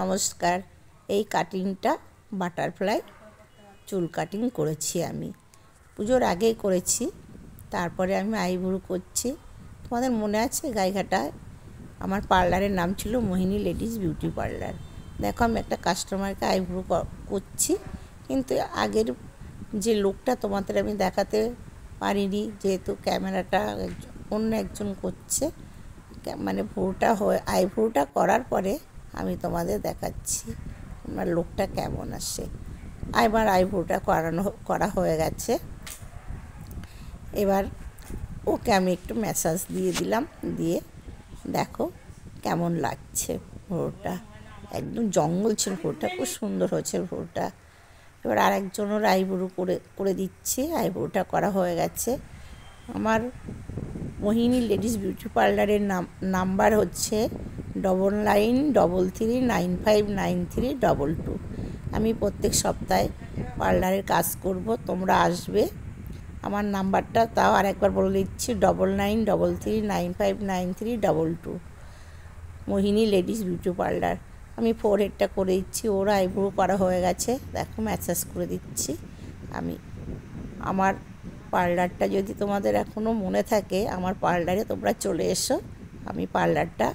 নমস্কার। এই কাটিংটা বাটারফ্লাই চুল কাটিং করেছি আমি পুজোর আগেই করেছি। তারপরে আমি আইব্রো করছি। তোমাদের মনে আছে গাইঘাটায় আমার পার্লারের নাম ছিল মোহিনী লেডিস বিউটি পার্লার। দেখো আমি একটা কাস্টমারকে আইব্রো করছি, কিন্তু আগের যে লোকটা তোমাদের আমি দেখাতে পারিনি, যেহেতু ক্যামেরাটা অন্য একজন করছে। মানে আইব্রোটা করার পরে আমি তোমাদের দেখাচ্ছি আমার লোকটা কেমন আসে। আমার আইব্রোটা করা হয়ে গেছে। এবার ওকে আমি একটু ম্যাসাজ দিয়ে দিলাম, দিয়ে দেখো কেমন লাগছে। ভোরটা একদম জঙ্গল ছিল, ভোরটা খুব সুন্দর হয়েছে ভোরটা। এবার আরেকজনের আইব্রো করে দিচ্ছি। আইব্রোটা করা হয়ে গেছে। আমার মোহিনী লেডিস বিউটি পার্লারের নাম্বার হচ্ছে 9933959322। আমি প্রত্যেক সপ্তাহে পার্লারের কাজ করব, তোমরা আসবে। আমার নাম্বারটা তাও আরেকবার বলে দিচ্ছি, 9933959322। মোহিনী লেডিস বিউটি পার্লার। আমি ফোরহেডটা করে দিচ্ছি, ওর আইব্রো করা হয়ে গেছে। দেখো ম্যাসাজ করে দিচ্ছি আমি। আমার পার্লারটা যদি তোমাদের এখনও মনে থাকে, আমার পার্লারে তোমরা চলে এসো। আমি পার্লারটা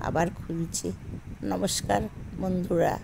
আবার খুলছি। নমস্কার বন্ধুরা।